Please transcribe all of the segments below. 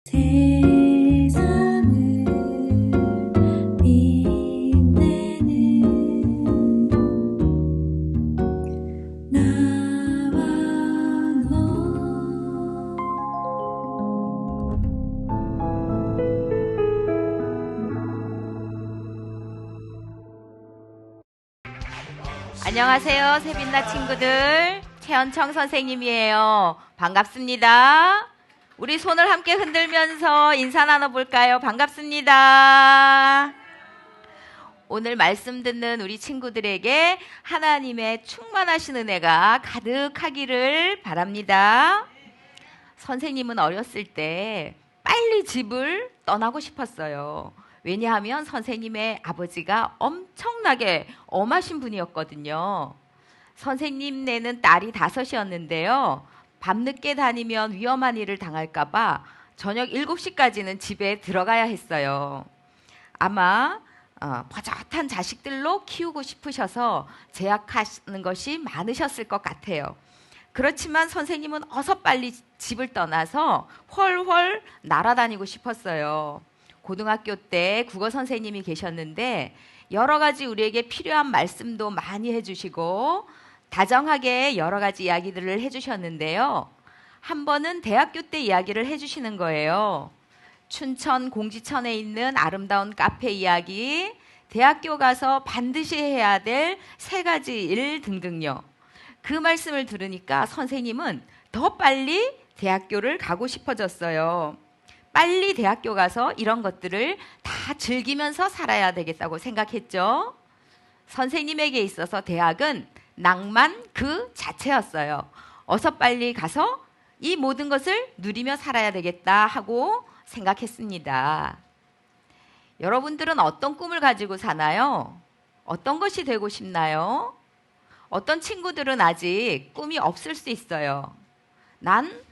세상을 빛내는 나와 너. 안녕하세요, 새빛나 친구들. 최연청 선생님이에요. 반갑습니다. 우리 손을 함께 흔들면서 인사 나눠볼까요? 반갑습니다. 오늘 말씀 듣는 우리 친구들에게 하나님의 충만하신 은혜가 가득하기를 바랍니다. 선생님은 어렸을 때 빨리 집을 떠나고 싶었어요. 왜냐하면 선생님의 아버지가 엄청나게 엄하신 분이었거든요. 선생님네는 딸이 5이었는데요. 밤늦게 다니면 위험한 일을 당할까 봐 저녁 7시까지는 집에 들어가야 했어요. 아마 버젓한 자식들로 키우고 싶으셔서 제약하시는 것이 많으셨을 것 같아요. 그렇지만 선생님은 어서 빨리 집을 떠나서 훨훨 날아다니고 싶었어요. 고등학교 때 국어 선생님이 계셨는데 여러 가지 우리에게 필요한 말씀도 많이 해주시고 다정하게 여러 가지 이야기들을 해주셨는데요. 한 번은 대학교 때 이야기를 해주시는 거예요. 춘천 공지천에 있는 아름다운 카페 이야기, 대학교 가서 반드시 해야 될 3가지 일 등등요. 그 말씀을 들으니까 선생님은 더 빨리 대학교를 가고 싶어졌어요. 빨리 대학교 가서 이런 것들을 다 즐기면서 살아야 되겠다고 생각했죠. 선생님에게 있어서 대학은 낭만 그 자체였어요. 어서 빨리 가서 이 모든 것을 누리며 살아야 되겠다 하고 생각했습니다. 여러분들은 어떤 꿈을 가지고 사나요? 어떤 것이 되고 싶나요? 어떤 친구들은 아직 꿈이 없을 수 있어요. 난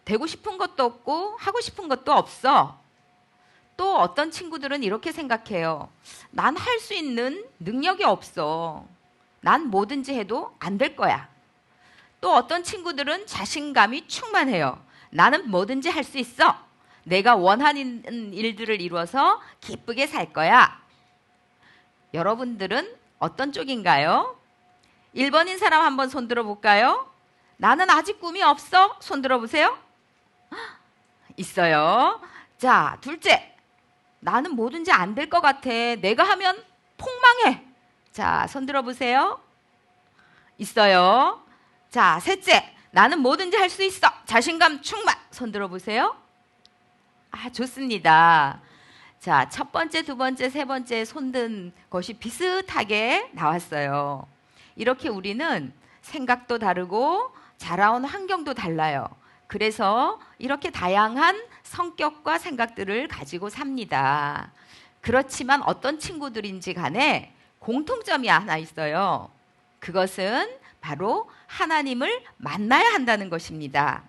되고 싶은 것도 없고 하고 싶은 것도 없어. 또 어떤 친구들은 이렇게 생각해요. 난 할 수 있는 능력이 없어. 난 뭐든지 해도 안 될 거야. 또 어떤 친구들은 자신감이 충만해요. 나는 뭐든지 할 수 있어. 내가 원하는 일들을 이루어서 기쁘게 살 거야. 여러분들은 어떤 쪽인가요? 1번인 사람 한번 손 들어볼까요? 나는 아직 꿈이 없어. 손 들어보세요. 있어요. 자, 둘째. 나는 뭐든지 안 될 것 같아. 내가 하면 폭망해. 자, 손 들어보세요. 있어요. 자, 셋째. 나는 뭐든지 할 수 있어. 자신감 충만. 손 들어보세요. 좋습니다. 자, 첫 번째, 두 번째, 세 번째 손든 것이 비슷하게 나왔어요. 이렇게 우리는 생각도 다르고 자라온 환경도 달라요. 그래서 이렇게 다양한 성격과 생각들을 가지고 삽니다. 그렇지만 어떤 친구들인지 간에 공통점이 하나 있어요. 그것은 바로 하나님을 만나야 한다는 것입니다.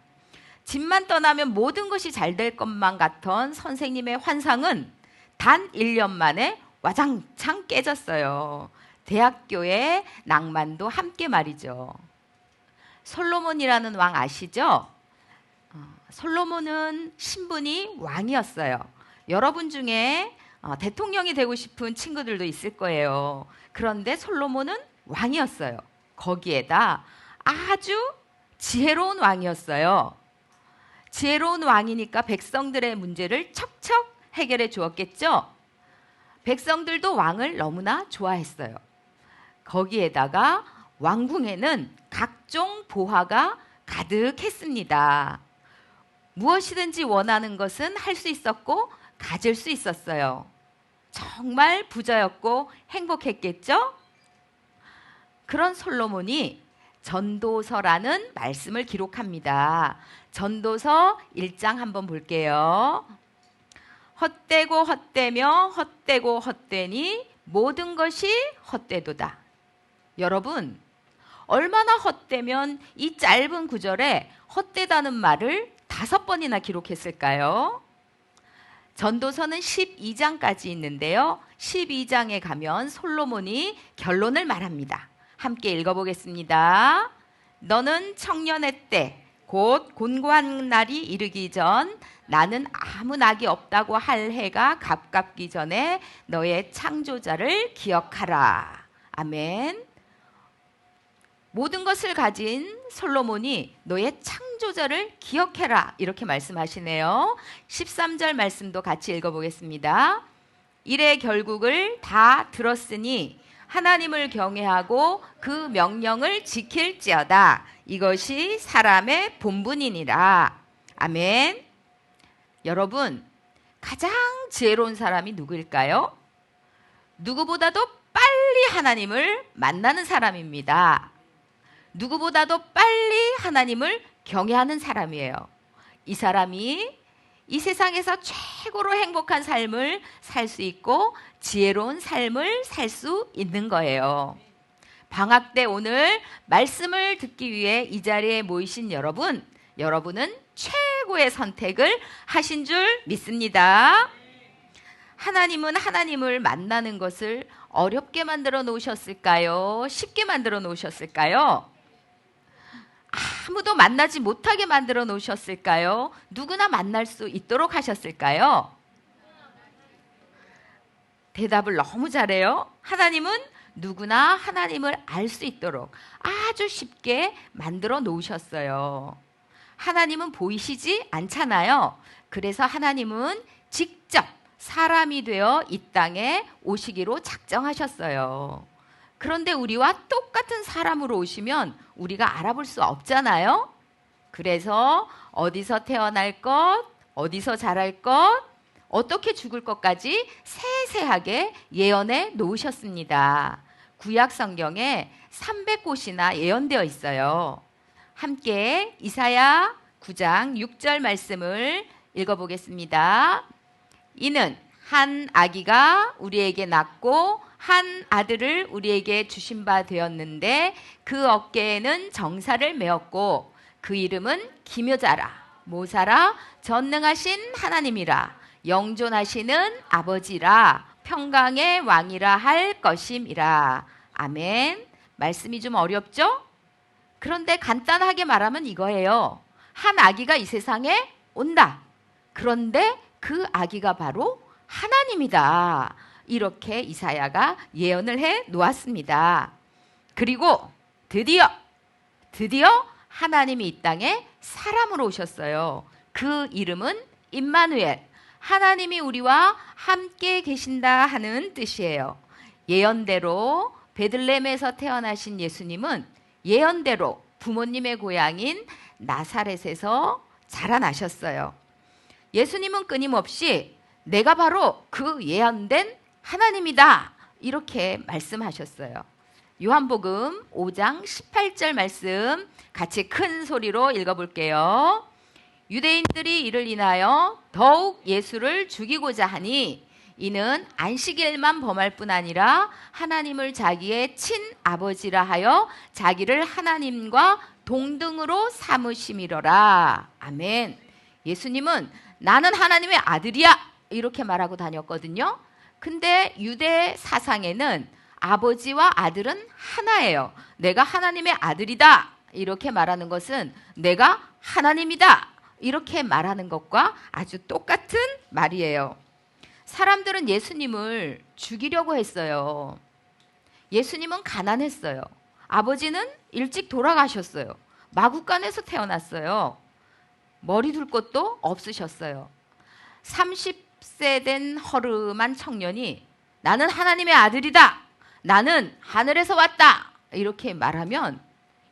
집만 떠나면 모든 것이 잘 될 것만 같던 선생님의 환상은 단 1년 만에 와장창 깨졌어요. 대학교의 낭만도 함께 말이죠. 솔로몬이라는 왕 아시죠? 솔로몬은 신분이 왕이었어요. 여러분 중에 대통령이 되고 싶은 친구들도 있을 거예요. 그런데 솔로몬은 왕이었어요. 거기에다 아주 지혜로운 왕이었어요. 지혜로운 왕이니까 백성들의 문제를 척척 해결해 주었겠죠? 백성들도 왕을 너무나 좋아했어요. 거기에다가 왕궁에는 각종 보화가 가득했습니다. 무엇이든지 원하는 것은 할 수 있었고 가질 수 있었어요. 정말 부자였고 행복했겠죠? 그런 솔로몬이 전도서라는 말씀을 기록합니다. 전도서 1장 한번 볼게요. 헛되고 헛되며 헛되고 헛되니 모든 것이 헛되도다. 여러분, 얼마나 헛되면 이 짧은 구절에 헛되다는 말을 5번이나 기록했을까요? 전도서는 12장까지 있는데요. 12장에 가면 솔로몬이 결론을 말합니다. 함께 읽어보겠습니다. 너는 청년의 때 곧 곤고한 날이 이르기 전 나는 아무 낙이 없다고 할 해가 가깝기 전에 너의 창조자를 기억하라. 아멘. 모든 것을 가진 솔로몬이 너의 창조자를 기억해라 이렇게 말씀하시네요. 13절 말씀도 같이 읽어보겠습니다. 이래 결국을 다 들었으니 하나님을 경외하고 그 명령을 지킬지어다. 이것이 사람의 본분이니라. 아멘. 여러분, 가장 지혜로운 사람이 누구일까요? 누구보다도 빨리 하나님을 만나는 사람입니다. 누구보다도 빨리 하나님을 경외하는 사람이에요. 이 사람이 이 세상에서 최고로 행복한 삶을 살 수 있고 지혜로운 삶을 살 수 있는 거예요. 방학 때 오늘 말씀을 듣기 위해 이 자리에 모이신 여러분은 최고의 선택을 하신 줄 믿습니다. 하나님은 하나님을 만나는 것을 어렵게 만들어 놓으셨을까요? 쉽게 만들어 놓으셨을까요? 아무도 만나지 못하게 만들어 놓으셨을까요? 누구나 만날 수 있도록 하셨을까요? 대답을 너무 잘해요. 하나님은 누구나 하나님을 알 수 있도록 아주 쉽게 만들어 놓으셨어요. 하나님은 보이시지 않잖아요. 그래서 하나님은 직접 사람이 되어 이 땅에 오시기로 작정하셨어요. 그런데 우리와 똑같은 사람으로 오시면 우리가 알아볼 수 없잖아요. 그래서 어디서 태어날 것, 어디서 자랄 것, 어떻게 죽을 것까지 세세하게 예언해 놓으셨습니다. 구약 성경에 300곳이나 예언되어 있어요. 함께 이사야 9장 6절 말씀을 읽어보겠습니다. 이는 한 아기가 우리에게 낳고 한 아들을 우리에게 주신 바 되었는데 그 어깨에는 정사를 메었고 그 이름은 기묘자라 모사라 전능하신 하나님이라 영존하시는 아버지라 평강의 왕이라 할 것임이라. 아멘. 말씀이 좀 어렵죠? 그런데 간단하게 말하면 이거예요. 한 아기가 이 세상에 온다. 그런데 그 아기가 바로 하나님이다. 이렇게 이사야가 예언을 해 놓았습니다. 그리고 드디어 하나님이 이 땅에 사람으로 오셨어요. 그 이름은 임마누엘. 하나님이 우리와 함께 계신다 하는 뜻이에요. 예언대로 베들레헴에서 태어나신 예수님은 예언대로 부모님의 고향인 나사렛에서 자라나셨어요. 예수님은 끊임없이 내가 바로 그 예언된 하나님이다 이렇게 말씀하셨어요. 요한복음 5장 18절 말씀 같이 큰 소리로 읽어볼게요. 유대인들이 이를 인하여 더욱 예수를 죽이고자 하니 이는 안식일만 범할 뿐 아니라 하나님을 자기의 친아버지라 하여 자기를 하나님과 동등으로 삼으심이로라. 아멘. 예수님은 나는 하나님의 아들이야 이렇게 말하고 다녔거든요. 근데 유대 사상에는 아버지와 아들은 하나예요. 내가 하나님의 아들이다 이렇게 말하는 것은 내가 하나님이다 이렇게 말하는 것과 아주 똑같은 말이에요. 사람들은 예수님을 죽이려고 했어요. 예수님은 가난했어요. 아버지는 일찍 돌아가셨어요. 마구간에서 태어났어요. 머리 둘 곳도 없으셨어요. 30세 된 허름한 청년이 나는 하나님의 아들이다. 나는 하늘에서 왔다. 이렇게 말하면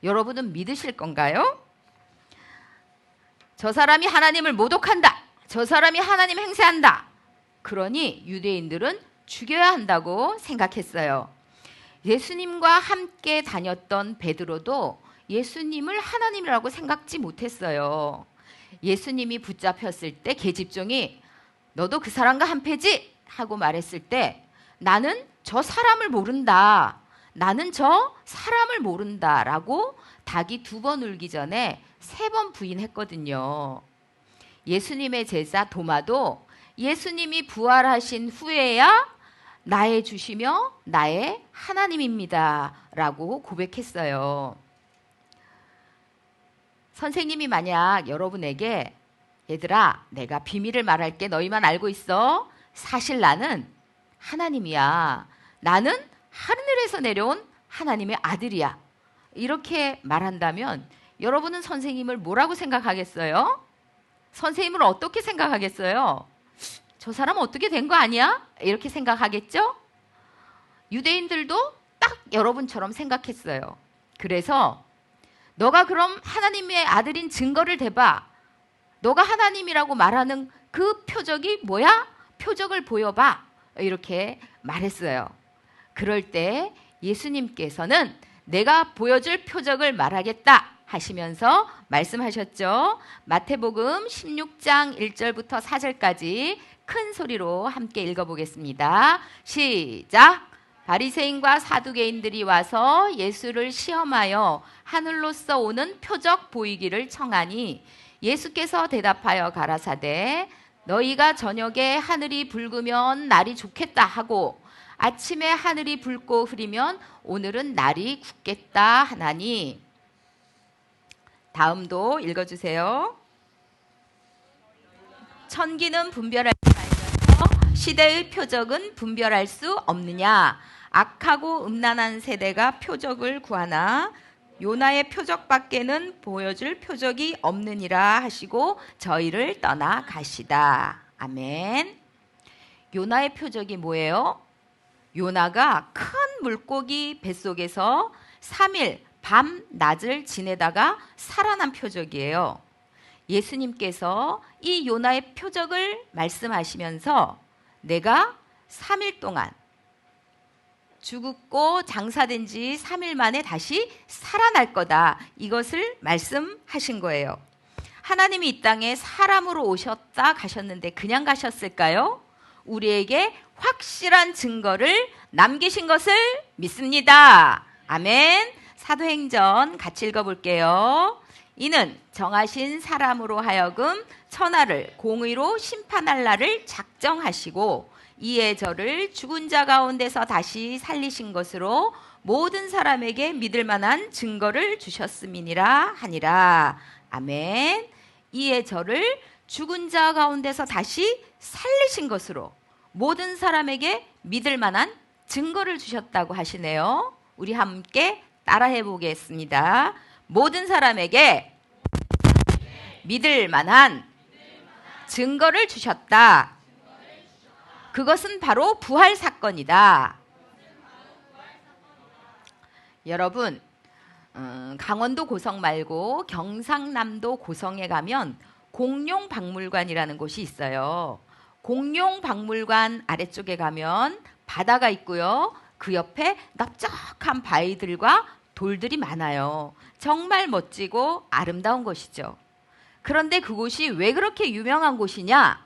여러분은 믿으실 건가요? 저 사람이 하나님을 모독한다. 저 사람이 하나님 행세한다. 그러니 유대인들은 죽여야 한다고 생각했어요. 예수님과 함께 다녔던 베드로도 예수님을 하나님이라고 생각지 못했어요. 예수님이 붙잡혔을 때 계집종이 너도 그 사람과 한패지? 하고 말했을 때 나는 저 사람을 모른다. 나는 저 사람을 모른다 라고 닭이 2번 울기 전에 3번 부인했거든요. 예수님의 제자 도마도 예수님이 부활하신 후에야 나의 주시며 나의 하나님입니다 라고 고백했어요. 선생님이 만약 여러분에게 얘들아, 내가 비밀을 말할게. 너희만 알고 있어. 사실 나는 하나님이야. 나는 하늘에서 내려온 하나님의 아들이야. 이렇게 말한다면 여러분은 선생님을 뭐라고 생각하겠어요? 선생님을 어떻게 생각하겠어요? 저 사람 어떻게 된 거 아니야? 이렇게 생각하겠죠? 유대인들도 딱 여러분처럼 생각했어요. 그래서 너가 그럼 하나님의 아들인 증거를 대봐. 너가 하나님이라고 말하는 그 표적이 뭐야? 표적을 보여봐. 이렇게 말했어요. 그럴 때 예수님께서는 내가 보여줄 표적을 말하겠다 하시면서 말씀하셨죠. 마태복음 16장 1절부터 4절까지 큰 소리로 함께 읽어보겠습니다. 시작! 바리새인과 사두개인들이 와서 예수를 시험하여 하늘로서 오는 표적 보이기를 청하니 예수께서 대답하여 가라사대 너희가 저녁에 하늘이 붉으면 날이 좋겠다 하고 아침에 하늘이 붉고 흐리면 오늘은 날이 굳겠다 하나니. 다음도 읽어주세요. 천기는 분별할 줄 알면서 시대의 표적은 분별할 수 없느냐. 악하고 음란한 세대가 표적을 구하나 요나의 표적밖에는 보여줄 표적이 없느니라 하시고 저희를 떠나 가시다. 아멘. 요나의 표적이 뭐예요? 요나가 큰 물고기 뱃속에서 3일 밤 낮을 지내다가 살아난 표적이에요. 예수님께서 이 요나의 표적을 말씀하시면서 내가 3일 동안 죽고 장사된 지 3일 만에 다시 살아날 거다. 이것을 말씀하신 거예요. 하나님이 이 땅에 사람으로 오셨다 가셨는데 그냥 가셨을까요? 우리에게 확실한 증거를 남기신 것을 믿습니다. 아멘. 사도행전 같이 읽어볼게요. 이는 정하신 사람으로 하여금 천하를 공의로 심판할 날을 작정하시고 이에 저를 죽은 자 가운데서 다시 살리신 것으로 모든 사람에게 믿을 만한 증거를 주셨음이니라 하니라. 아멘. 이에 저를 죽은 자 가운데서 다시 살리신 것으로 모든 사람에게 믿을 만한 증거를 주셨다고 하시네요. 우리 함께 따라해 보겠습니다. 모든 사람에게 믿을 만한 증거를 주셨다. 그것은 바로 부활 사건이다. 여러분, 강원도 고성 말고 경상남도 고성에 가면 공룡박물관이라는 곳이 있어요. 공룡박물관 아래쪽에 가면 바다가 있고요. 그 옆에 넓적한 바위들과 돌들이 많아요. 정말 멋지고 아름다운 곳이죠. 그런데 그곳이 왜 그렇게 유명한 곳이냐?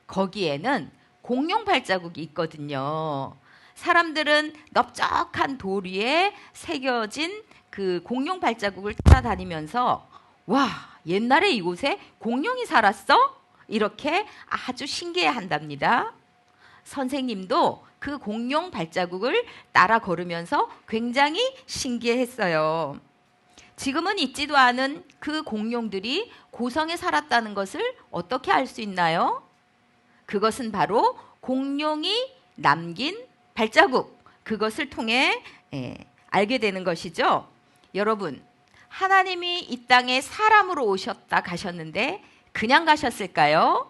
거기에는 공룡 발자국이 있거든요. 사람들은 넓적한 돌 위에 새겨진 그 공룡 발자국을 따라다니면서 와, 옛날에 이곳에 공룡이 살았어? 이렇게 아주 신기해 한답니다. 선생님도 그 공룡 발자국을 따라 걸으면서 굉장히 신기했어요. 지금은 있지도 않은 그 공룡들이 고성에 살았다는 것을 어떻게 알 수 있나요? 그것은 바로 공룡이 남긴 발자국, 그것을 통해 알게 되는 것이죠. 여러분, 하나님이 이 땅에 사람으로 오셨다 가셨는데 그냥 가셨을까요?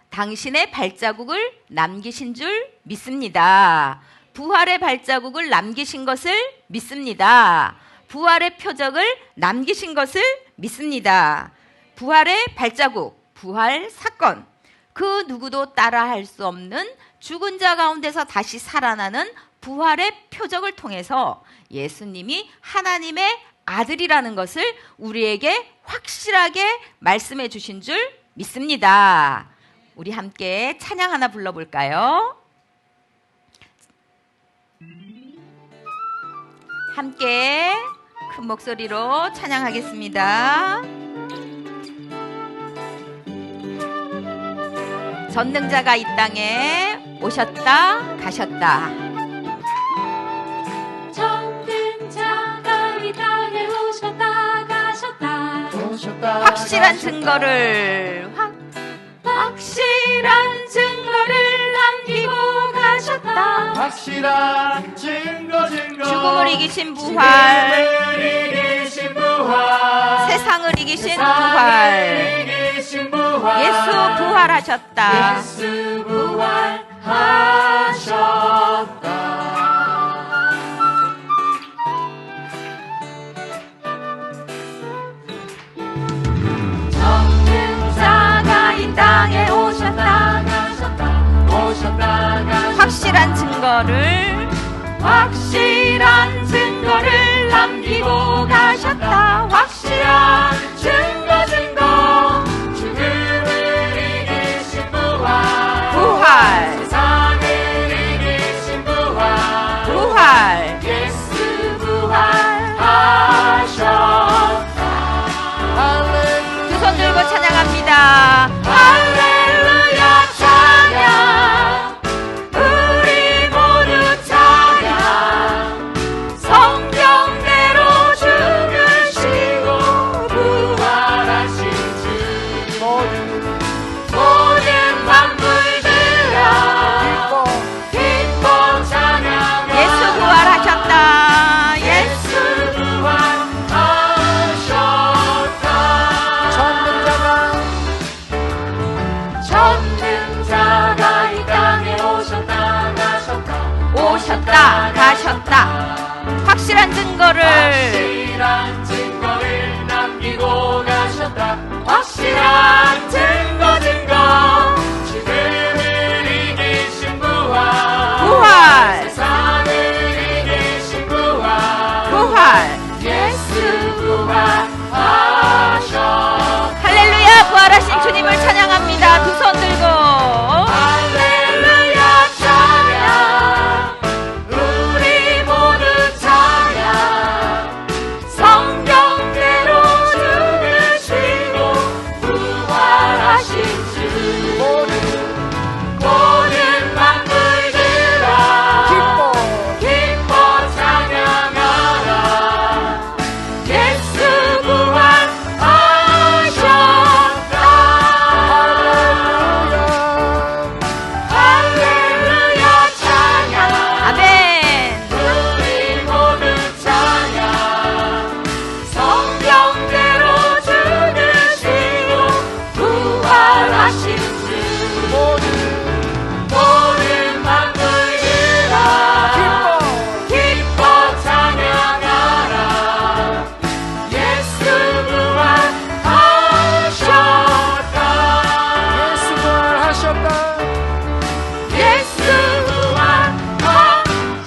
당신의 발자국을 남기신 줄 믿습니다. 부활의 발자국을 남기신 것을 믿습니다. 부활의 표적을 남기신 것을 믿습니다. 부활의 발자국, 부활 사건, 그 누구도 따라할 수 없는 죽은 자 가운데서 다시 살아나는 부활의 표적을 통해서 예수님이 하나님의 아들이라는 것을 우리에게 확실하게 말씀해 주신 줄 믿습니다. 우리 함께 찬양 하나 불러볼까요? 함께 큰 목소리로 찬양하겠습니다. 전능자가 이 땅에 오셨다 가셨다. 전능자가 이 땅에 오셨다 가셨다. 오셨다 오셨다 확실한 가셨다. 증거를 확실한 증거를 남기고 가셨다. 확실한 증거 죽음을 이기신 부활, 죽음을 이기신 부활 세상을 이기신 세상을 부활, 이기신 부활 예수 부활하셨다. 예수 부활하셨다. 없는 자가 이 땅에 오셨다. 오셨다 확실한 증거를 남기고 가셨다. 확실한 증거 죽음을 이기신 부활, 세상을 이기신 부활, 예수 부활하셨다. 두 손 들고 찬양합니다. 할렐루야 찬양, 우리 모두 찬양. 성경대로 죽으시고 부활하신 주 모든 만물들아 기뻐 찬양하라. 예수 부활하셨다. 예수 부활하셨다. 찾는 자가 이 땅에 오셨다 가셨다. 확실한 증거를 남기고 가셨다. 확실한 증거 죽음을 이기신 부활, 세상을 이기신 부활. 예수 부활하셨다. 할렐루야 부활하신 주님을 찬양합니다. 두 손 들고 할렐루야 찬양, 우리 모두 찬양. 성경대로 죽으시고 부활하신 주 모든 만물들아 기뻐 찬양하라. 예수 부활하셨다. 할렐루야 찬양, 아멘. 우리 모두 찬양. 성경대로 죽으시고 부활하신 주 모든 만물들아 기뻐 찬양하라. 예수 부활하셨다. 예수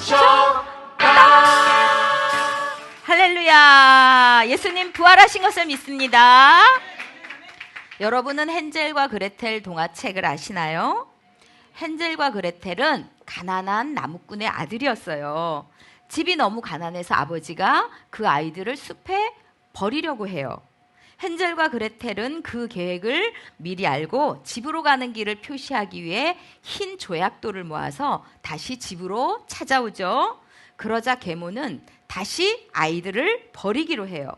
부활하셨다. 할렐루야. 예수님 부활하신 것을 믿습니다. 여러분은 헨젤과 그레텔 동화책을 아시나요? 헨젤과 그레텔은 가난한 나무꾼의 아들이었어요. 집이 너무 가난해서 아버지가 그 아이들을 숲에 버리려고 해요. 헨젤과 그레텔은 그 계획을 미리 알고 집으로 가는 길을 표시하기 위해 흰 조약돌을 모아서 다시 집으로 찾아오죠. 그러자 계모는 다시 아이들을 버리기로 해요.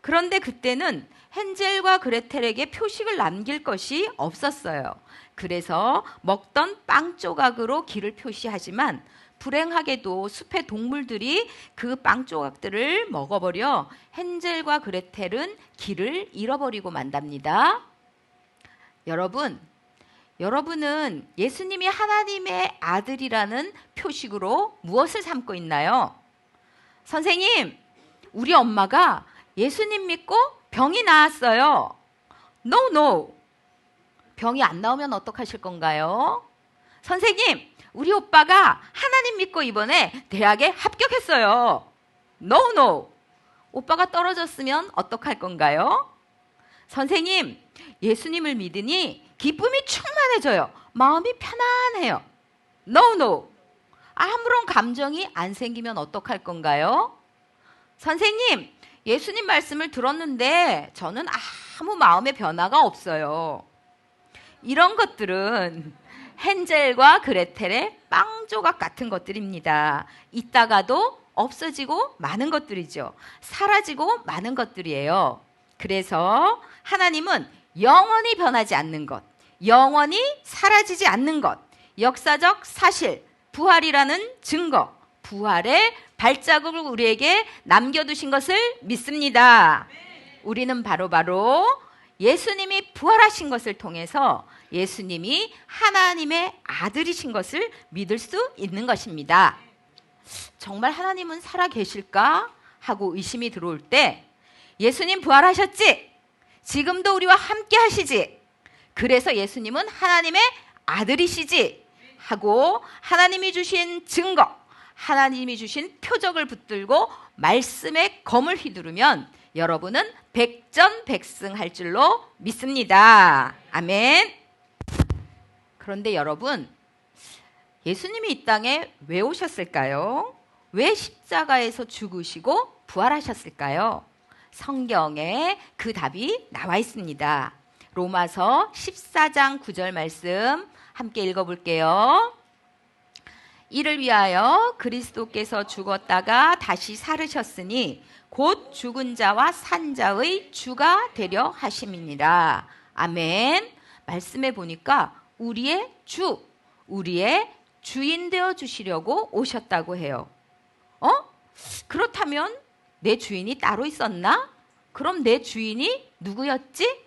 그런데 그때는 헨젤과 그레텔에게 표식을 남길 것이 없었어요. 그래서 먹던 빵 조각으로 길을 표시하지만 불행하게도 숲의 동물들이 그 빵 조각들을 먹어버려 헨젤과 그레텔은 길을 잃어버리고 만답니다. 여러분은 예수님이 하나님의 아들이라는 표식으로 무엇을 삼고 있나요? 선생님, 우리 엄마가 예수님 믿고 병이 나았어요. No. 병이 안 나오면 어떡하실 건가요? 선생님, 우리 오빠가 하나님 믿고 이번에 대학에 합격했어요. No. 오빠가 떨어졌으면 어떡할 건가요? 선생님, 예수님을 믿으니 기쁨이 충만해져요. 마음이 편안해요. No. 아무런 감정이 안 생기면 어떡할 건가요? 선생님, 예수님 말씀을 들었는데 저는 아무 마음의 변화가 없어요. 이런 것들은 헨젤과 그레텔의 빵 조각 같은 것들입니다. 있다가도 없어지고 많은 것들이죠. 사라지고 많은 것들이에요. 그래서 하나님은 영원히 변하지 않는 것, 영원히 사라지지 않는 것, 역사적 사실, 부활이라는 증거, 부활의 발자국을 우리에게 남겨두신 것을 믿습니다. 우리는 바로 예수님이 부활하신 것을 통해서 예수님이 하나님의 아들이신 것을 믿을 수 있는 것입니다. 정말 하나님은 살아 계실까 하고 의심이 들어올 때 예수님 부활하셨지? 지금도 우리와 함께 하시지? 그래서 예수님은 하나님의 아들이시지? 하고 하나님이 주신 증거, 하나님이 주신 표적을 붙들고 말씀의 검을 휘두르면 여러분은 백전백승할 줄로 믿습니다. 아멘. 그런데 여러분, 예수님이 이 땅에 왜 오셨을까요? 왜 십자가에서 죽으시고 부활하셨을까요? 성경에 그 답이 나와 있습니다. 로마서 14장 9절 말씀 함께 읽어볼게요. 이를 위하여 그리스도께서 죽었다가 다시 살으셨으니 곧 죽은 자와 산 자의 주가 되려 하심이니라. 아멘. 말씀해 보니까 우리의 주, 우리의 주인 되어 주시려고 오셨다고 해요. 그렇다면 내 주인이 따로 있었나? 그럼 내 주인이 누구였지?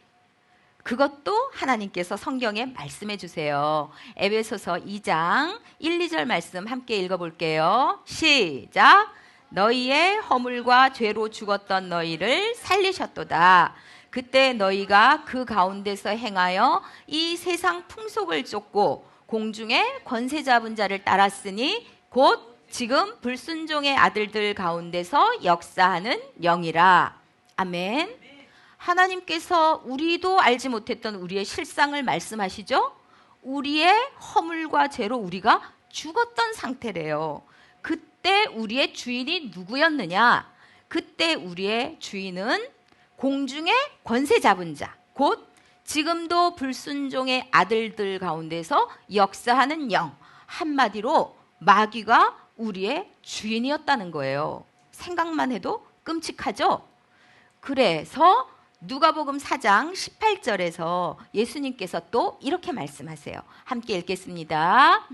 그것도 하나님께서 성경에 말씀해 주세요. 에베소서 2장 1, 2절 말씀 함께 읽어볼게요. 시작. 너희의 허물과 죄로 죽었던 너희를 살리셨도다. 그때 너희가 그 가운데서 행하여 이 세상 풍속을 쫓고 공중의 권세 잡은 자를 따랐으니 곧 지금 불순종의 아들들 가운데서 역사하는 영이라. 아멘. 하나님께서 우리도 알지 못했던 우리의 실상을 말씀하시죠? 우리의 허물과 죄로 우리가 죽었던 상태래요. 그때 우리의 주인이 누구였느냐? 그때 우리의 주인은 공중의 권세 잡은 자, 곧 지금도 불순종의 아들들 가운데서 역사하는 영, 한마디로 마귀가 우리의 주인이었다는 거예요. 생각만 해도 끔찍하죠? 그래서 누가복음 4장 18절에서 예수님께서 또 이렇게 말씀하세요. 함께 읽겠습니다.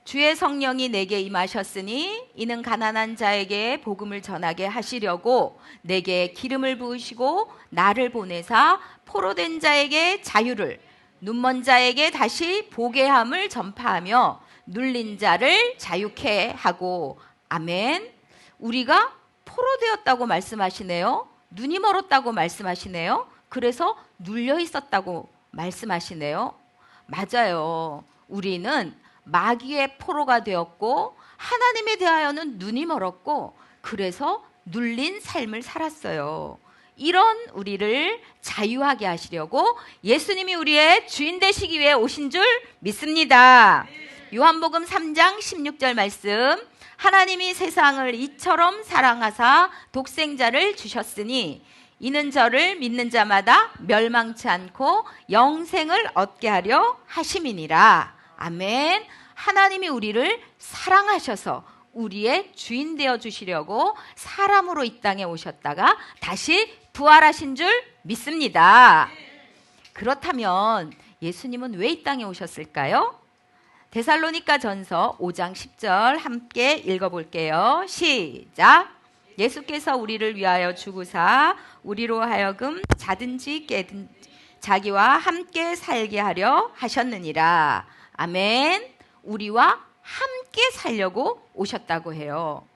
주의 성령이 내게 임하셨으니 이는 가난한 자에게 복음을 전하게 하시려고 내게 기름을 부으시고 나를 보내사 포로된 자에게 자유를, 눈먼 자에게 다시 보게 함을 전파하며 눌린 자를 자유케 하고. 아멘. 우리가 포로되었다고 말씀하시네요. 눈이 멀었다고 말씀하시네요. 그래서 눌려 있었다고 말씀하시네요. 맞아요. 우리는 마귀의 포로가 되었고 하나님에 대하여는 눈이 멀었고 그래서 눌린 삶을 살았어요. 이런 우리를 자유하게 하시려고 예수님이 우리의 주인 되시기 위해 오신 줄 믿습니다. 요한복음 3장 16절 말씀. 하나님이 세상을 이처럼 사랑하사 독생자를 주셨으니 이는 저를 믿는 자마다 멸망치 않고 영생을 얻게 하려 하심이니라. 아멘. 하나님이 우리를 사랑하셔서 우리의 주인 되어 주시려고 사람으로 이 땅에 오셨다가 다시 부활하신 줄 믿습니다. 그렇다면 예수님은 왜 이 땅에 오셨을까요? 데살로니가 전서 5장 10절 함께 읽어볼게요. 시작. 예수께서 우리를 위하여 죽으사 우리로 하여금 자든지 깨든지 자기와 함께 살게 하려 하셨느니라. 아멘. 우리와 함께 살려고 오셨다고 해요.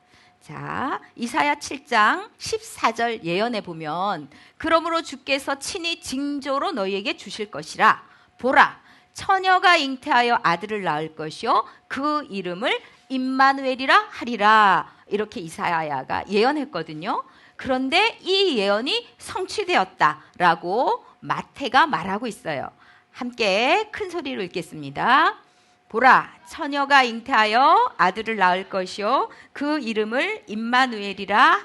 자, 이사야 7장 14절 예언에 보면 그러므로 주께서 친히 징조로 너희에게 주실 것이라. 보라, 처녀가 잉태하여 아들을 낳을 것이요 그 이름을 임마누엘이라 하리라. 이렇게 이사야가 예언했거든요. 그런데 이 예언이 성취되었다라고 마태가 말하고 있어요. 함께 큰 소리로 읽겠습니다. 보라, 처녀가 잉태하여 아들을 낳을 것이요 그 이름을 임마누엘이라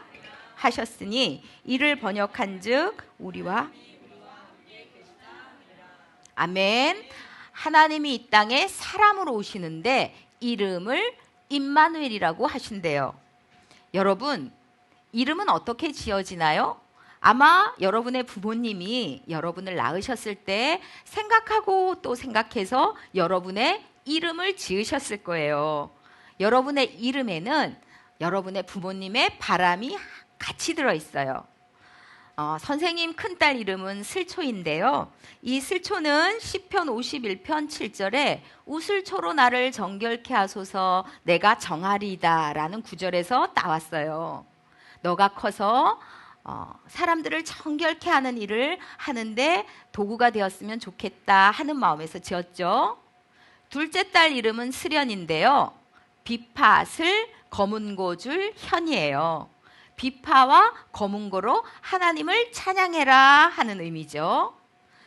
하셨으니 이를 번역한즉 우리와. 아멘. 하나님이 이 땅에 사람으로 오시는데 이름을 임마누엘이라고 하신대요. 여러분, 이름은 어떻게 지어지나요? 아마 여러분의 부모님이 여러분을 낳으셨을 때 생각하고 또 생각해서 여러분의 이름을 지으셨을 거예요. 여러분의 이름에는 여러분의 부모님의 바람이 같이 들어있어요. 선생님 큰딸 이름은 슬초인데요. 이 슬초는 시편 51편 7절에 우슬초로 나를 정결케 하소서 내가 정하리이다 라는 구절에서 따왔어요. 너가 커서 사람들을 정결케 하는 일을 하는데 도구가 되었으면 좋겠다 하는 마음에서 지었죠. 둘째 딸 이름은 스련인데요. 비팥을 검은고줄 현이에요. 비파와 검은고로 하나님을 찬양해라 하는 의미죠.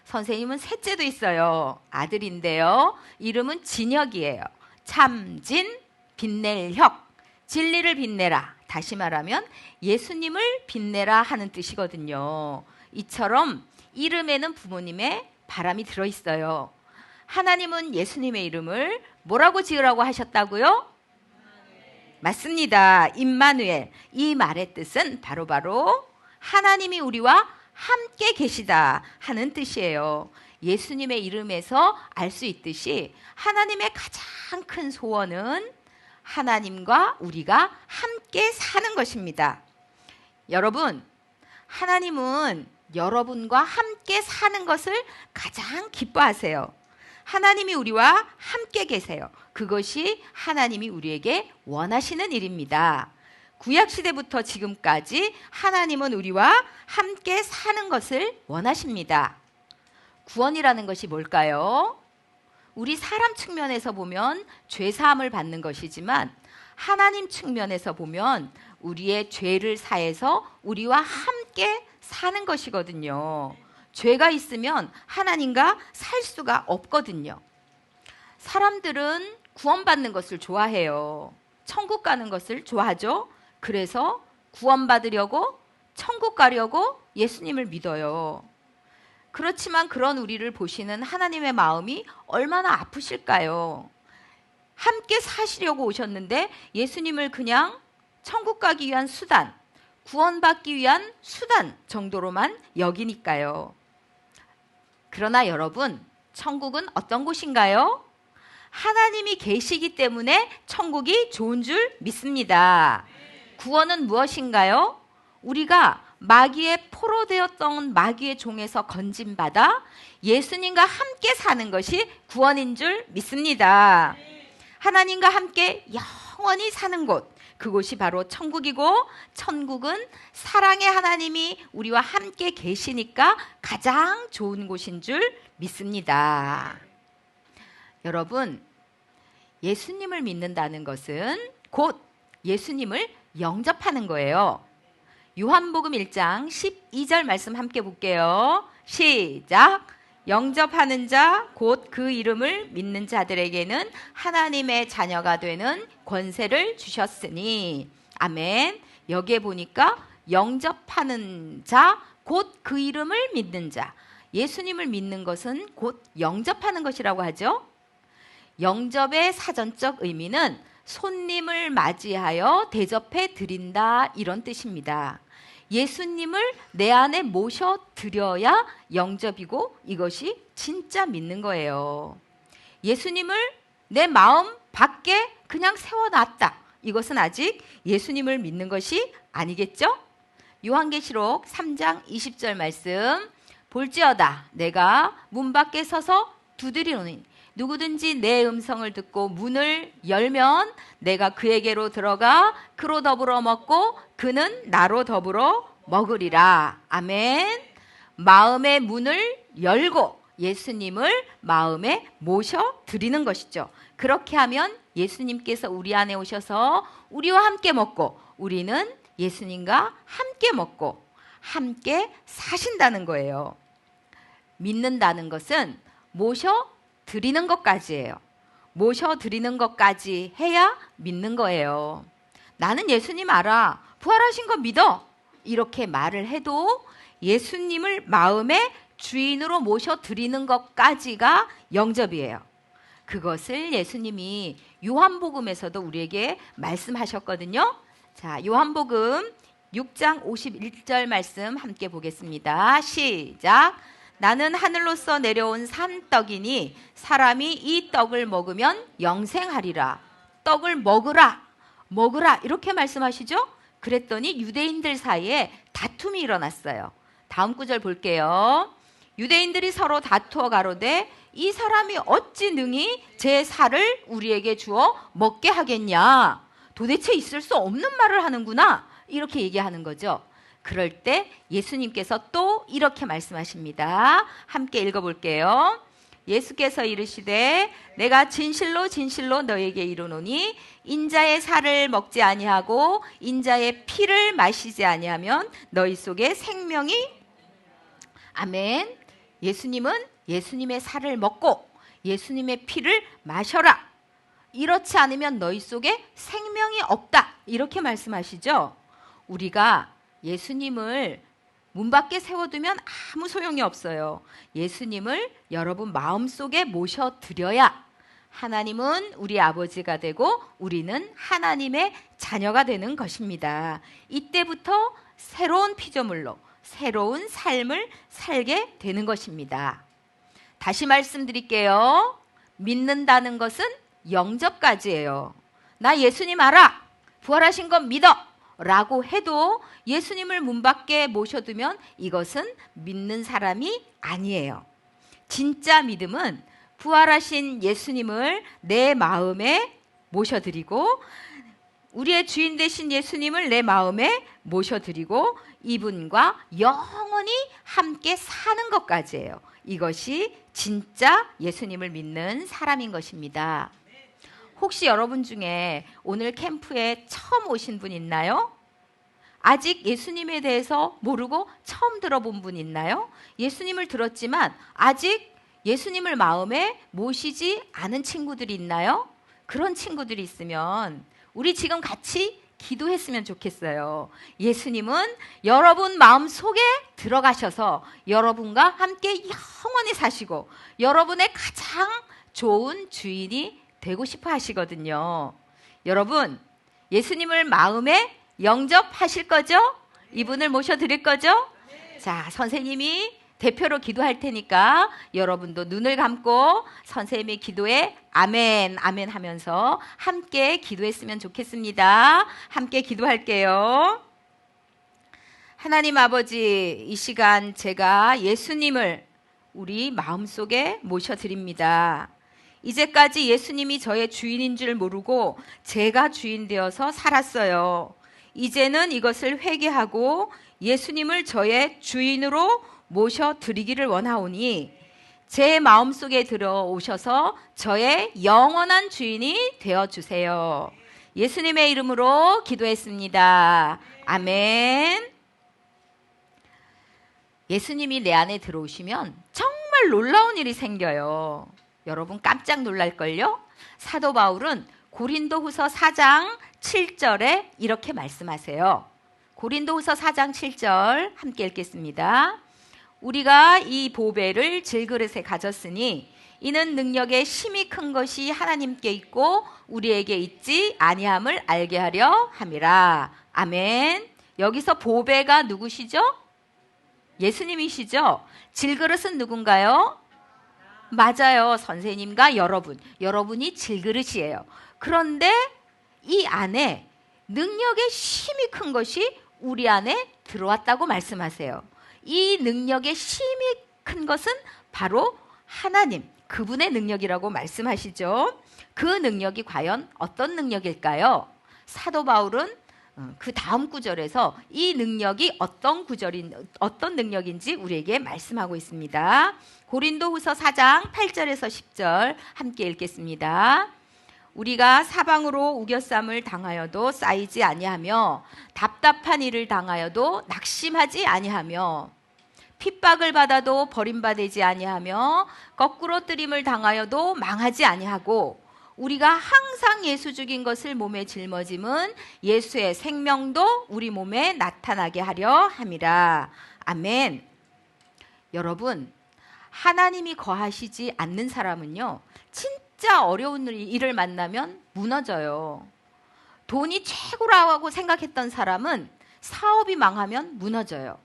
선생님은 셋째도 있어요. 아들인데요. 이름은 진혁이에요. 참진, 빛낼 혁, 진리를 빛내라. 다시 말하면 예수님을 빛내라 하는 뜻이거든요. 이처럼 이름에는 부모님의 바람이 들어있어요. 하나님은 예수님의 이름을 뭐라고 지으라고 하셨다고요? 맞습니다. 임마누엘. 이 말의 뜻은 바로 하나님이 우리와 함께 계시다 하는 뜻이에요. 예수님의 이름에서 알 수 있듯이 하나님의 가장 큰 소원은 하나님과 우리가 함께 사는 것입니다. 여러분, 하나님은 여러분과 함께 사는 것을 가장 기뻐하세요. 하나님이 우리와 함께 계세요. 그것이 하나님이 우리에게 원하시는 일입니다. 구약시대부터 지금까지 하나님은 우리와 함께 사는 것을 원하십니다. 구원이라는 것이 뭘까요? 우리 사람 측면에서 보면 죄사함을 받는 것이지만 하나님 측면에서 보면 우리의 죄를 사해서 우리와 함께 사는 것이거든요. 죄가 있으면 하나님과 살 수가 없거든요. 사람들은 구원받는 것을 좋아해요. 천국 가는 것을 좋아하죠. 그래서 구원받으려고 천국 가려고 예수님을 믿어요. 그렇지만 그런 우리를 보시는 하나님의 마음이 얼마나 아프실까요? 함께 사시려고 오셨는데 예수님을 그냥 천국 가기 위한 수단, 구원받기 위한 수단 정도로만 여기니까요. 그러나 여러분, 천국은 어떤 곳인가요? 하나님이 계시기 때문에 천국이 좋은 줄 믿습니다. 구원은 무엇인가요? 우리가 마귀의 포로되었던 마귀의 종에서 건진받아 예수님과 함께 사는 것이 구원인 줄 믿습니다. 하나님과 함께 영원히 사는 곳, 그곳이 바로 천국이고 천국은 사랑의 하나님이 우리와 함께 계시니까 가장 좋은 곳인 줄 믿습니다. 여러분, 예수님을 믿는다는 것은 곧 예수님을 영접하는 거예요. 요한복음 1장 12절 말씀 함께 볼게요. 시작! 영접하는 자, 곧 그 이름을 믿는 자들에게는 하나님의 자녀가 되는 권세를 주셨으니. 아멘. 여기에 보니까 영접하는 자, 곧 그 이름을 믿는 자. 예수님을 믿는 것은 곧 영접하는 것이라고 하죠. 영접의 사전적 의미는 손님을 맞이하여 대접해 드린다 이런 뜻입니다. 예수님을 내 안에 모셔드려야 영접이고 이것이 진짜 믿는 거예요. 예수님을 내 마음 밖에 그냥 세워놨다. 이것은 아직 예수님을 믿는 것이 아니겠죠? 요한계시록 3장 20절 말씀 볼지어다 내가 문 밖에 서서 두드리노니 누구든지 내 음성을 듣고 문을 열면 내가 그에게로 들어가 그로 더불어 먹고 그는 나로 더불어 먹으리라. 아멘. 마음의 문을 열고 예수님을 마음에 모셔드리는 것이죠. 그렇게 하면 예수님께서 우리 안에 오셔서 우리와 함께 먹고 우리는 예수님과 함께 먹고 함께 사신다는 거예요. 믿는다는 것은 모셔드리는 것까지예요. 모셔드리는 것까지 해야 믿는 거예요. 나는 예수님 알아. 부활하신 거 믿어. 이렇게 말을 해도 예수님을 마음의 주인으로 모셔드리는 것까지가 영접이에요. 그것을 예수님이 요한복음에서도 우리에게 말씀하셨거든요. 자, 요한복음 6장 51절 말씀 함께 보겠습니다. 시작. 나는 하늘로서 내려온 산떡이니 사람이 이 떡을 먹으면 영생하리라. 떡을 먹으라, 먹으라 이렇게 말씀하시죠? 그랬더니 유대인들 사이에 다툼이 일어났어요. 다음 구절 볼게요. 유대인들이 서로 다투어 가로되 이 사람이 어찌 능히 제 살을 우리에게 주어 먹게 하겠냐. 도대체 있을 수 없는 말을 하는구나. 이렇게 얘기하는 거죠. 그럴 때 예수님께서 또 이렇게 말씀하십니다. 함께 읽어볼게요. 예수께서 이르시되 내가 진실로 진실로 너에게 이르노니 인자의 살을 먹지 아니하고 인자의 피를 마시지 아니하면 너희 속에 생명이 아멘. 예수님은 예수님의 살을 먹고 예수님의 피를 마셔라. 이렇지 않으면 너희 속에 생명이 없다. 이렇게 말씀하시죠. 우리가 예수님을 문 밖에 세워두면 아무 소용이 없어요. 예수님을 여러분 마음속에 모셔드려야 하나님은 우리 아버지가 되고 우리는 하나님의 자녀가 되는 것입니다. 이때부터 새로운 피조물로 새로운 삶을 살게 되는 것입니다. 다시 말씀드릴게요. 믿는다는 것은 영접까지예요. 나 예수님 알아. 부활하신 건 믿어. 라고 해도 예수님을 문 밖에 모셔두면 이것은 믿는 사람이 아니에요. 진짜 믿음은 부활하신 예수님을 내 마음에 모셔드리고 우리의 주인 되신 예수님을 내 마음에 모셔드리고 이분과 영원히 함께 사는 것까지예요. 이것이 진짜 예수님을 믿는 사람인 것입니다. 혹시 여러분 중에 오늘 캠프에 처음 오신 분 있나요? 아직 예수님에 대해서 모르고 처음 들어본 분 있나요? 예수님을 들었지만 아직 예수님을 마음에 모시지 않은 친구들이 있나요? 그런 친구들이 있으면 우리 지금 같이 기도했으면 좋겠어요. 예수님은 여러분 마음속에 들어가셔서 여러분과 함께 영원히 사시고 여러분의 가장 좋은 주인이 되고 싶어 하시거든요. 여러분, 예수님을 마음에 영접하실 거죠? 이분을 모셔드릴 거죠? 자, 선생님이 대표로 기도할 테니까 여러분도 눈을 감고 선생님의 기도에 아멘, 아멘 하면서 함께 기도했으면 좋겠습니다. 함께 기도할게요. 하나님 아버지, 이 시간 제가 예수님을 우리 마음속에 모셔드립니다. 이제까지 예수님이 저의 주인인 줄 모르고 제가 주인 되어서 살았어요. 이제는 이것을 회개하고 예수님을 저의 주인으로 모셔드리기를 원하오니 제 마음속에 들어오셔서 저의 영원한 주인이 되어주세요. 예수님의 이름으로 기도했습니다. 아멘. 예수님이 내 안에 들어오시면 정말 놀라운 일이 생겨요. 여러분 깜짝 놀랄걸요? 사도 바울은 고린도후서 4장 7절에 이렇게 말씀하세요. 고린도후서 4장 7절 함께 읽겠습니다. 우리가 이 보배를 질그릇에 가졌으니 이는 능력의 힘이 큰 것이 하나님께 있고 우리에게 있지 아니함을 알게 하려 함이라. 아멘. 여기서 보배가 누구시죠? 예수님이시죠? 질그릇은 누군가요? 맞아요. 선생님과 여러분. 여러분이 질그릇이에요. 그런데 이 안에 능력의 힘이 큰 것이 우리 안에 들어왔다고 말씀하세요. 이 능력의 힘이 큰 것은 바로 하나님, 그분의 능력이라고 말씀하시죠. 그 능력이 과연 어떤 능력일까요? 사도 바울은 그 다음 구절에서 이 능력이 어떤 능력인지 우리에게 말씀하고 있습니다. 고린도후서 4장 8절에서 10절 함께 읽겠습니다. 우리가 사방으로 우겨쌈을 당하여도 쌓이지 아니하며 답답한 일을 당하여도 낙심하지 아니하며 핍박을 받아도 버림받지 아니하며 거꾸로 뜨림을 당하여도 망하지 아니하고 우리가 항상 예수 죽인 것을 몸에 짊어짐은 예수의 생명도 우리 몸에 나타나게 하려 함이라. 아멘. 여러분, 하나님이 거하시지 않는 사람은요, 진짜 어려운 일을 만나면 무너져요. 돈이 최고라고 생각했던 사람은 사업이 망하면 무너져요.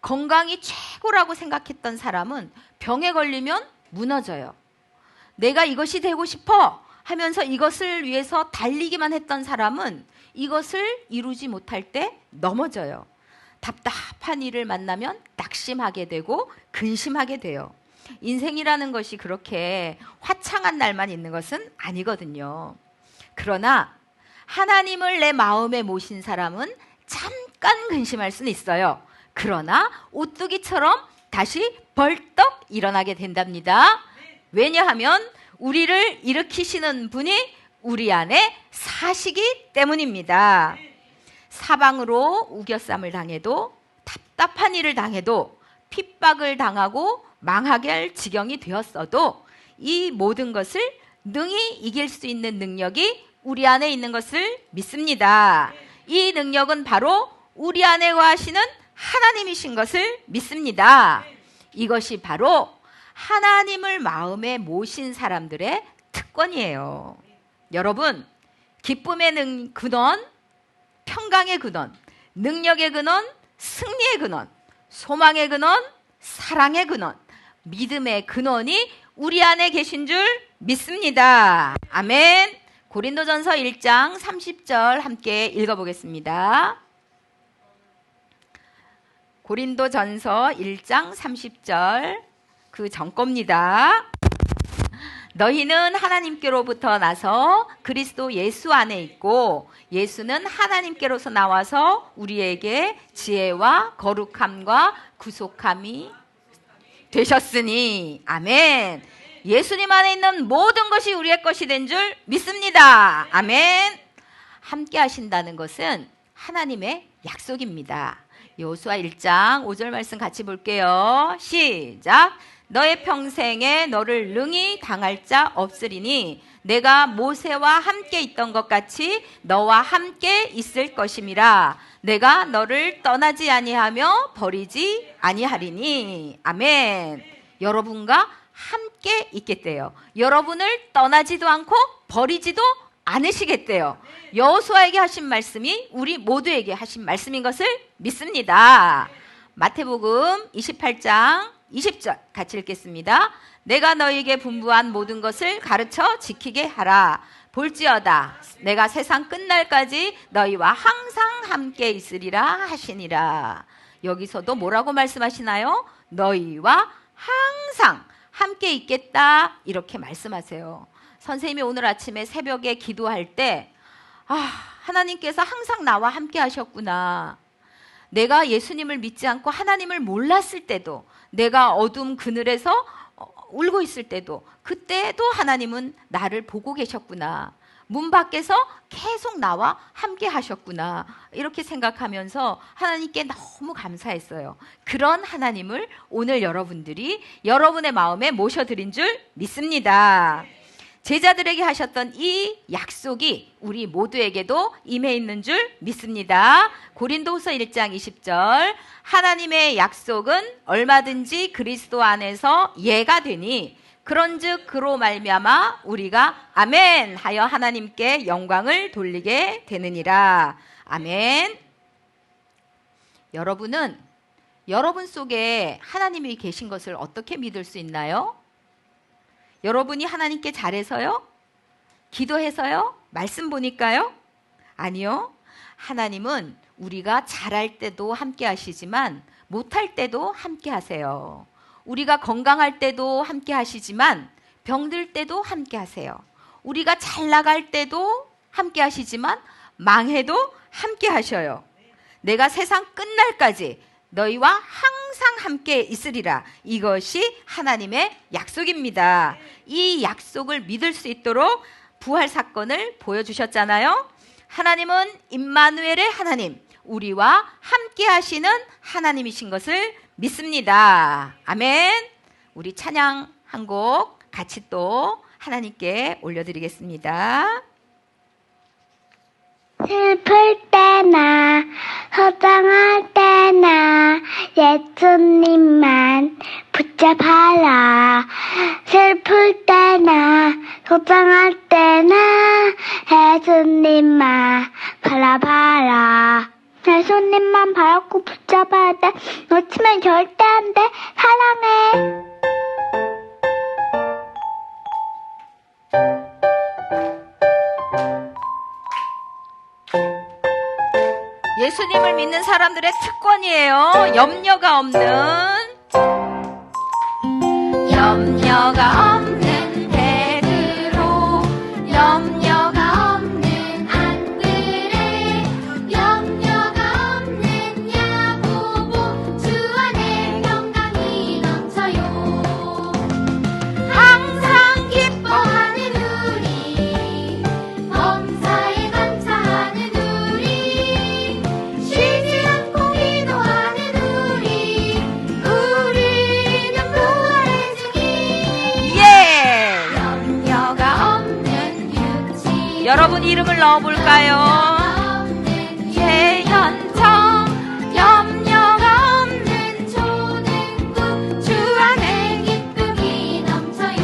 건강이 최고라고 생각했던 사람은 병에 걸리면 무너져요. 내가 이것이 되고 싶어 하면서 이것을 위해서 달리기만 했던 사람은 이것을 이루지 못할 때 넘어져요. 답답한 일을 만나면 낙심하게 되고 근심하게 돼요. 인생이라는 것이 그렇게 화창한 날만 있는 것은 아니거든요. 그러나 하나님을 내 마음에 모신 사람은 잠깐 근심할 수는 있어요. 그러나 오뚜기처럼 다시 벌떡 일어나게 된답니다. 왜냐하면 우리를 일으키시는 분이 우리 안에 사시기 때문입니다. 사방으로 우겨쌈을 당해도, 답답한 일을 당해도, 핍박을 당하고 망하게 할 지경이 되었어도 이 모든 것을 능히 이길 수 있는 능력이 우리 안에 있는 것을 믿습니다. 이 능력은 바로 우리 안에 거하시는 하나님이신 것을 믿습니다. 이것이 바로 하나님을 마음에 모신 사람들의 특권이에요. 여러분, 기쁨의 근원, 평강의 근원, 능력의 근원, 승리의 근원, 소망의 근원, 사랑의 근원, 믿음의 근원이 우리 안에 계신 줄 믿습니다. 아멘. 고린도전서 1장 30절 함께 읽어보겠습니다. 고린도전서 1장 30절 그 전겁니다. 너희는 하나님께로부터 나서 그리스도 예수 안에 있고 예수는 하나님께로서 나와서 우리에게 지혜와 거룩함과 구속함이 되셨으니 아멘. 예수님 안에 있는 모든 것이 우리의 것이 된 줄 믿습니다. 아멘. 함께 하신다는 것은 하나님의 약속입니다. 여호수아 1장 5절 말씀 같이 볼게요. 시작. 너의 평생에 너를 능히 당할 자 없으리니 내가 모세와 함께 있던 것 같이 너와 함께 있을 것임이라. 내가 너를 떠나지 아니하며 버리지 아니하리니. 아멘. 여러분과 함께 있겠대요. 여러분을 떠나지도 않고 버리지도 않으시겠대요. 여호수아에게 하신 말씀이 우리 모두에게 하신 말씀인 것을 믿습니다. 마태복음 28장 20절 같이 읽겠습니다. 내가 너에게 분부한 모든 것을 가르쳐 지키게 하라. 볼지어다 내가 세상 끝날까지 너희와 항상 함께 있으리라 하시니라. 여기서도 뭐라고 말씀하시나요? 너희와 항상 함께 있겠다 이렇게 말씀하세요. 선생님이 오늘 아침에 새벽에 기도할 때 하나님께서 항상 나와 함께 하셨구나. 내가 예수님을 믿지 않고 하나님을 몰랐을 때도, 내가 어둠 그늘에서 울고 있을 때도, 그때도 하나님은 나를 보고 계셨구나. 문 밖에서 계속 나와 함께 하셨구나. 이렇게 생각하면서 하나님께 너무 감사했어요. 그런 하나님을 오늘 여러분들이 여러분의 마음에 모셔드린 줄 믿습니다. 제자들에게 하셨던 이 약속이 우리 모두에게도 임해 있는 줄 믿습니다. 고린도후서 1장 20절 하나님의 약속은 얼마든지 그리스도 안에서 예가 되니 그런즉 그로 말미암아 우리가 아멘 하여 하나님께 영광을 돌리게 되느니라. 아멘. 여러분은 여러분 속에 하나님이 계신 것을 어떻게 믿을 수 있나요? 여러분이 하나님께 잘해서요? 기도해서요? 말씀 보니까요? 아니요. 하나님은 우리가 잘할 때도 함께 하시지만 못할 때도 함께 하세요. 우리가 건강할 때도 함께 하시지만 병들 때도 함께 하세요. 우리가 잘 나갈 때도 함께 하시지만 망해도 함께 하셔요. 내가 세상 끝날까지 너희와 항상 함께 있으리라. 이것이 하나님의 약속입니다. 이 약속을 믿을 수 있도록 부활 사건을 보여주셨잖아요. 하나님은 임마누엘의 하나님, 우리와 함께 하시는 하나님이신 것을 믿습니다. 아멘. 우리 찬양 한 곡 같이 또 하나님께 올려드리겠습니다. 슬플 때나 허당할 때나 예수님만 붙잡아라. 슬플 때나 허당할 때나 예수님만 바라봐라. 내 손님만 바라고 붙잡아야 돼. 놓치면 절대 안 돼. 사랑해. 예수님을 믿는 사람들의 특권이에요. 염려가 없는 베드로, 염려가 없는 안드레, 염려가 없는 야고보, 주 안에 평강이 넘쳐요. 항상 기뻐하는 우리, 범사에 감사하는 우리, 쉬지 않고 기도하는 우리, 우리는 부활의 증인. 예! 염려가 없는 육지. 여러분 이름을 넣어볼까요? 예현정, 염려가 없는 초등부, 주 안에 기쁨이 넘쳐요.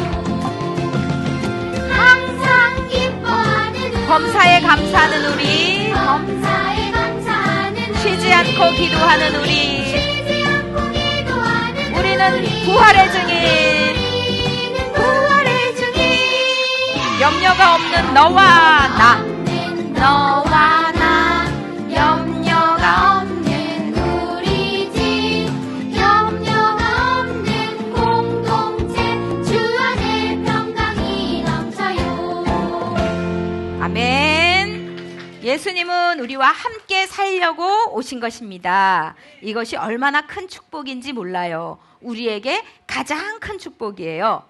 항상 기뻐하는 우리, 범사에 감사하는 우리, 범사에 감사하는 우리, 쉬지 않고 기도하는 우리, 쉬지 않고 기도하는 우리는 부활의 증인, 부활의 증인. 염려가 없는 너와 나, 너와 나, 염려가 없는 우리 집, 염려가 없는 공동체, 주 안에 평강이 넘쳐요. 아멘. 예수님은 우리와 함께 살려고 오신 것입니다. 이것이 얼마나 큰 축복인지 몰라요. 우리에게 가장 큰 축복이에요.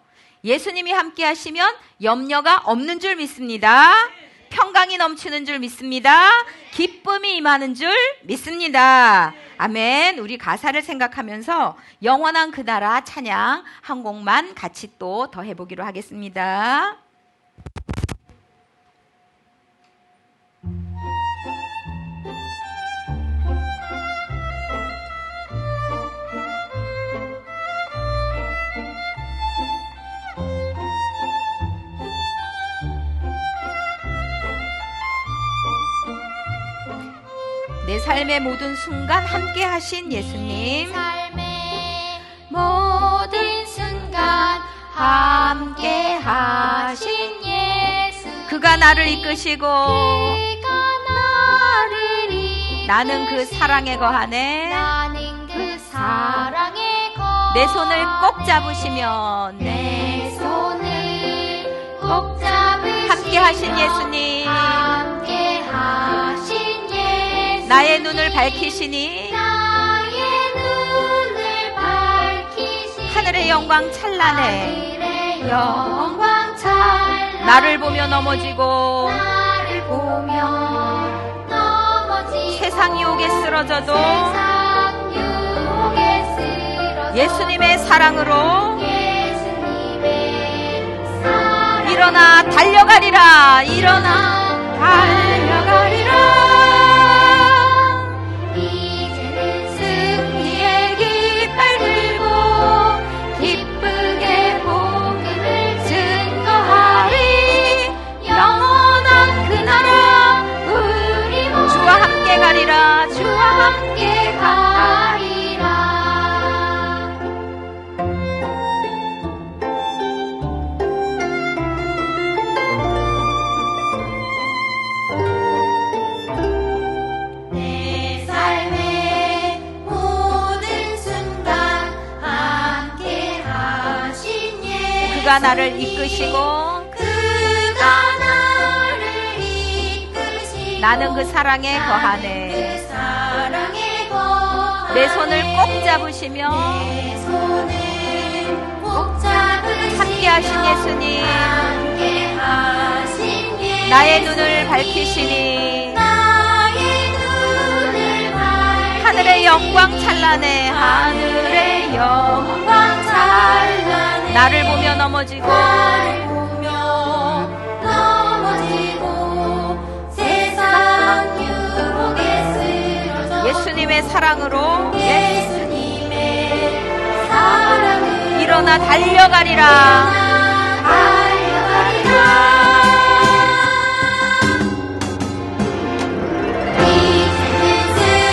예수님이 함께 하시면 염려가 없는 줄 믿습니다. 평강이 넘치는 줄 믿습니다. 기쁨이 임하는 줄 믿습니다. 아멘. 우리 가사를 생각하면서 영원한 그 나라 찬양 한 곡만 같이 또 더 해보기로 하겠습니다. 내 삶의 모든 순간 함께 하신 예수님, 삶의 모든 순간 함께 하신 예수, 그가 나를 이끄시고 나는 그 사랑에 거하네. 나는 그 사랑에 거하네. 내 손을 꼭 잡으시면, 내 손을 꼭 잡으시면 함께 하신 예수님, 함께 하신 나의 눈을 밝히시니, 나의 눈을 밝히시니 하늘의 영광 찬란해. 하늘의 영광 찬란해. 나를 보며 넘어지고, 나를 보며 넘어지고 세상 유혹에 쓰러져도, 세상 유혹에 쓰러져도 예수님의 사랑으로, 예수님의 사랑 일어나 달려가리라. 일어나 달려가리라. 기쁘게 복음을 증거하리. 영원한 그 나라 우리 모두 주와 함께 가리라. 주와 함께 가리라. 내 삶의 모든 순간 함께 하신 예수, 그가 나를 이끄시고, 그가 나를 이끄시고 나는 그 사랑에 거하네. 그 사랑에 거하네. 내 손을 꼭 잡으시며, 내 손을 꼭 잡으시며 함께 하신 예수님, 함께 하신 예수 나의 눈을 밝히시니, 나의 눈을 밝히시니 하늘의 영광 찬란해. 하늘의 영광 찬란해. 나를 보며 넘어지고, 나를 보며 넘어지고 세상 유혹에 쓰러져 예수님의 사랑으로, 예수님의 사랑으로 일어나 달려가리라. 달려가리라. 이제는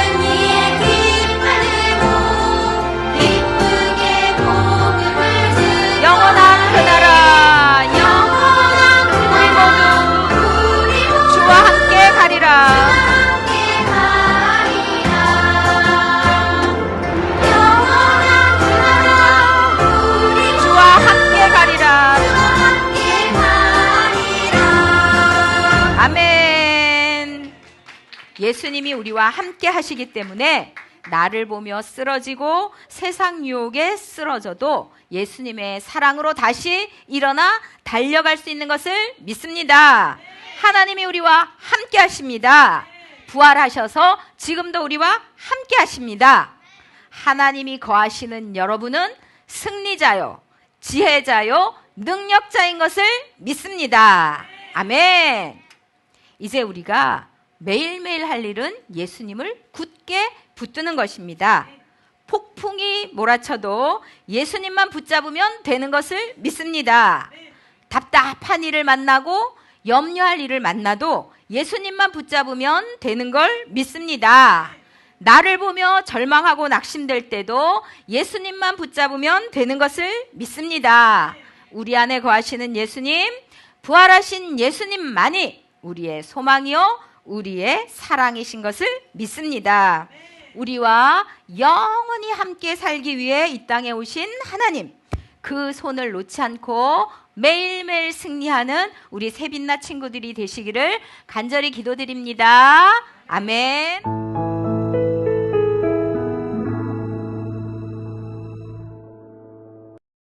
예수님이 우리와 함께 하시기 때문에 나를 보며 쓰러지고 세상 유혹에 쓰러져도 예수님의 사랑으로 다시 일어나 달려갈 수 있는 것을 믿습니다. 하나님이 우리와 함께 하십니다. 부활하셔서 지금도 우리와 함께 하십니다. 하나님이 거하시는 여러분은 승리자요, 지혜자요, 능력자인 것을 믿습니다. 아멘. 이제 우리가 매일매일 할 일은 예수님을 굳게 붙드는 것입니다. 폭풍이 몰아쳐도 예수님만 붙잡으면 되는 것을 믿습니다. 답답한 일을 만나고 염려할 일을 만나도 예수님만 붙잡으면 되는 걸 믿습니다. 나를 보며 절망하고 낙심될 때도 예수님만 붙잡으면 되는 것을 믿습니다. 우리 안에 거하시는 예수님, 부활하신 예수님만이 우리의 소망이요, 우리의 사랑이신 것을 믿습니다. 우리와 영원히 함께 살기 위해 이 땅에 오신 하나님, 그 손을 놓지 않고 매일매일 승리하는 우리 새빛나 친구들이 되시기를 간절히 기도드립니다. 아멘.